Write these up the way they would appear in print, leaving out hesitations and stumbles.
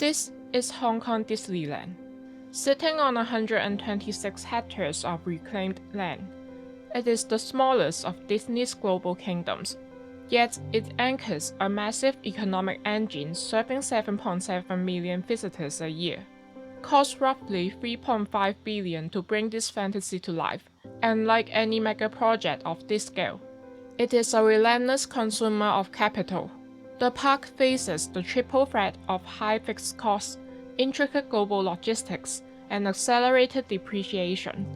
This is Hong Kong Disneyland. Sitting on 126 hectares of reclaimed land, it is the smallest of Disney's global kingdoms, yet it anchors a massive economic engine serving 7.7 million visitors a year. Costs roughly $3.5 billion to bring this fantasy to life, and like any mega project of this scale, it is a relentless consumer of capital. The park faces the triple threat of high fixed costs, intricate global logistics, and accelerated depreciation.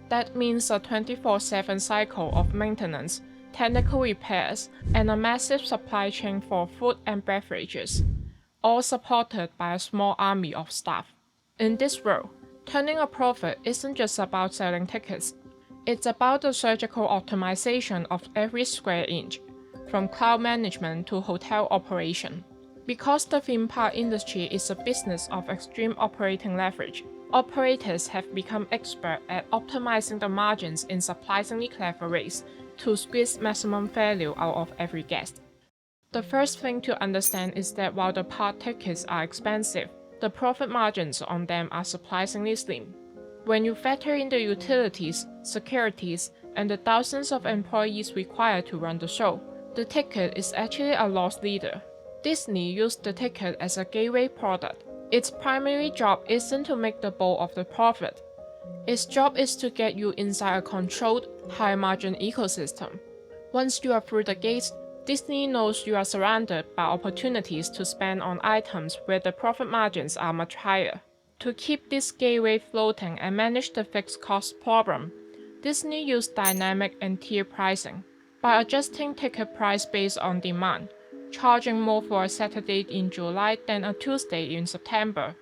That means a 24/7 cycle of maintenance, technical repairs, and a massive supply chain for food and beverages, all supported by a small army of staff. In this world, turning a profit isn't just about selling tickets. It's about the surgical optimization of every square inch, from cloud management to hotel operation. Because the theme park industry is a business of extreme operating leverage, operators have become expert at optimizing the margins in surprisingly clever ways to squeeze maximum value out of every guest. The first thing to understand is that while the park tickets are expensive, the profit margins on them are surprisingly slim. When you factor in the utilities, securities, and the thousands of employees required to run the show, the ticket is actually a loss leader. Disney used the ticket as a gateway product. Its primary job isn't to make the bulk of the profit. Its job is to get you inside a controlled, high-margin ecosystem. Once you are through the gates, Disney knows you are surrounded by opportunities to spend on items where the profit margins are much higher. To keep this gateway floating and manage the fixed cost problem, Disney used dynamic and tier pricing. By adjusting ticket price based on demand, charging more for a Saturday in July than a Tuesday in September,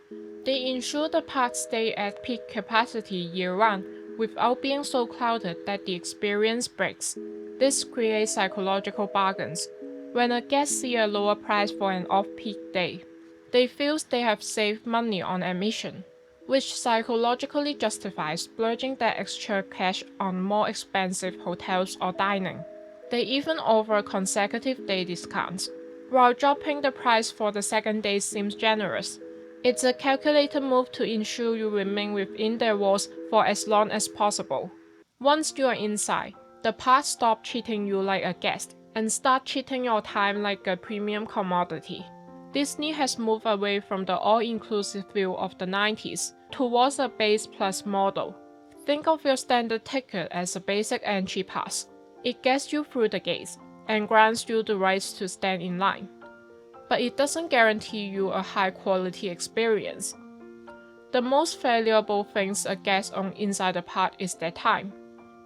they ensure the parks stay at peak capacity year-round without being so crowded that the experience breaks. This creates psychological bargains. When a guest sees a lower price for an off-peak day, they feel they have saved money on admission, which psychologically justifies splurging that extra cash on more expensive hotels or dining. They even offer consecutive day discounts, while dropping the price for the second day seems generous. It's a calculated move to ensure you remain within their walls for as long as possible. Once you are inside, the park stops treating you like a guest and starts treating your time like a premium commodity. Disney has moved away from the all-inclusive view of the 90s towards a base plus model. Think of your standard ticket as a basic entry pass. It gets you through the gates and grants you the rights to stand in line. But it doesn't guarantee you a high-quality experience. The most valuable things a guest owns inside the park is their time.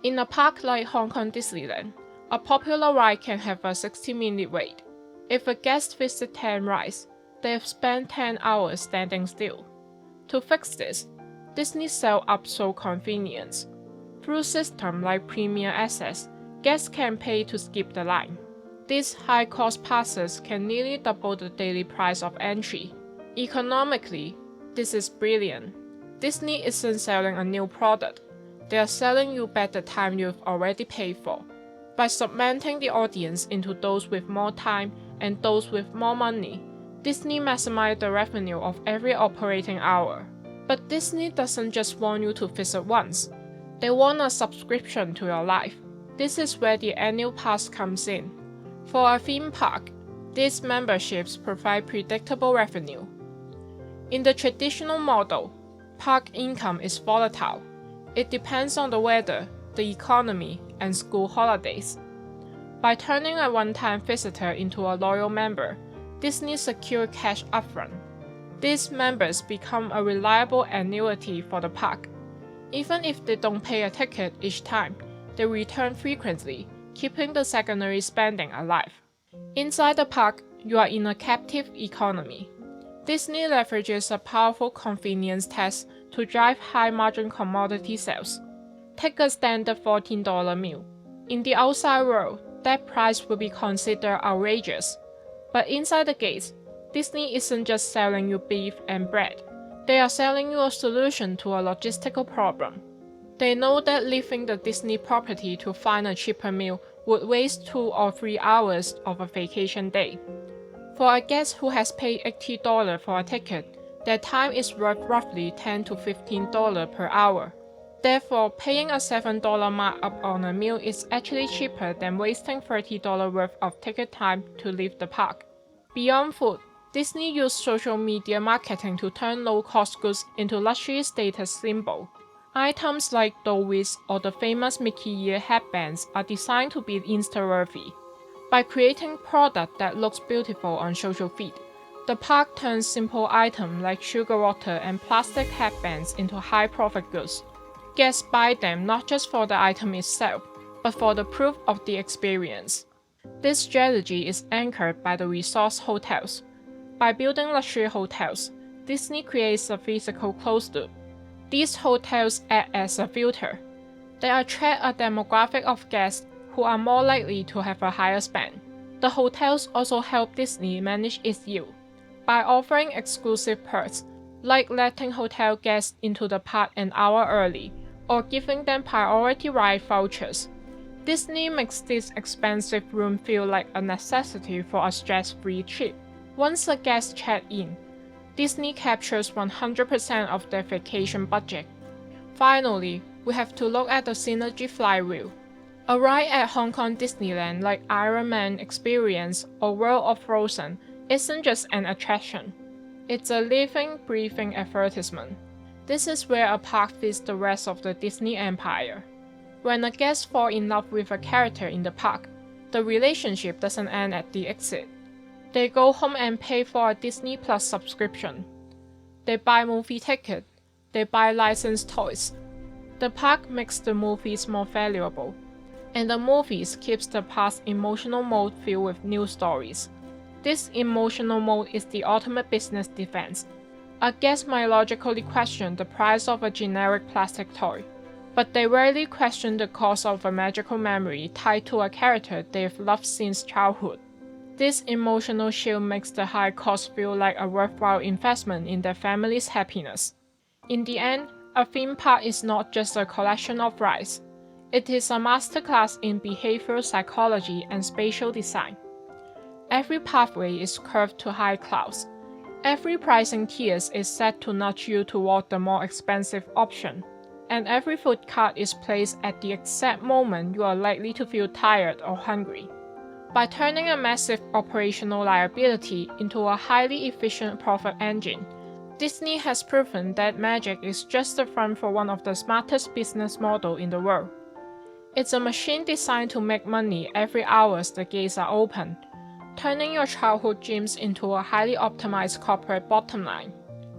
In a park like Hong Kong Disneyland, a popular ride can have a 60-minute wait. If a guest visits 10 rides, they have spent 10 hours standing still. To fix this, Disney set up so convenience. Through systems like Premier Access, guests can pay to skip the line. These high-cost passes can nearly double the daily price of entry. Economically, this is brilliant. Disney isn't selling a new product. They are selling you back the time you've already paid for. By segmenting the audience into those with more time and those with more money, Disney maximizes the revenue of every operating hour. But Disney doesn't just want you to visit once. They want a subscription to your life. This is where the annual pass comes in. For a theme park, these memberships provide predictable revenue. In the traditional model, park income is volatile. It depends on the weather, the economy, and school holidays. By turning a one-time visitor into a loyal member, Disney secures cash upfront. These members become a reliable annuity for the park. Even if they don't pay a ticket each time, they return frequently, keeping the secondary spending alive. Inside the park, you are in a captive economy. Disney leverages a powerful convenience tax to drive high-margin commodity sales. Take a standard $14 meal. In the outside world, that price will be considered outrageous. But inside the gates, Disney isn't just selling you beef and bread. They are selling you a solution to a logistical problem. They know that leaving the Disney property to find a cheaper meal would waste 2 or 3 hours of a vacation day. For a guest who has paid $80 for a ticket, Their time is worth roughly $10 to $15 per hour. Therefore, paying a $7 markup on a meal is actually cheaper than wasting $30 worth of ticket time to leave the park. Beyond food, Disney used social media marketing to turn low-cost goods into luxury status symbol. Items like Dovies or the famous Mickey ear headbands are designed to be Insta-worthy. By creating product that looks beautiful on social feed, the park turns simple items like sugar water and plastic headbands into high-profit goods. Guests buy them not just for the item itself, but for the proof of the experience. This strategy is anchored by the resort hotels. By building luxury hotels, Disney creates a physical closed loop. These hotels act as a filter. They attract a demographic of guests who are more likely to have a higher spend. The hotels also help Disney manage its yield. By offering exclusive perks, like letting hotel guests into the park an hour early, or giving them priority ride vouchers, Disney makes this expensive room feel like a necessity for a stress-free trip. Once a guest checks in, Disney captures 100% of their vacation budget. Finally, we have to look at the synergy flywheel. A ride at Hong Kong Disneyland like Iron Man Experience or World of Frozen isn't just an attraction. It's a living, breathing advertisement. This is where a park fits the rest of the Disney empire. When a guest falls in love with a character in the park, the relationship doesn't end at the exit. They go home and pay for a Disney Plus subscription. They buy movie tickets. They buy licensed toys. The park makes the movies more valuable, and the movies keeps the park's emotional moat filled with new stories. This emotional moat is the ultimate business defense. A guest might logically question the price of a generic plastic toy, but they rarely question the cost of a magical memory tied to a character they've loved since childhood. This emotional shield makes the high cost feel like a worthwhile investment in their family's happiness. In the end, a theme park is not just a collection of rides. It is a masterclass in behavioral psychology and spatial design. Every pathway is curved to high clouds. Every pricing tier is set to nudge you toward the more expensive option. And every food cart is placed at the exact moment you are likely to feel tired or hungry. By turning a massive operational liability into a highly efficient profit engine, Disney has proven that magic is just the front for one of the smartest business models in the world. It's a machine designed to make money every hour the gates are open, turning your childhood dreams into a highly optimized corporate bottom line.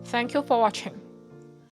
Thank you for watching.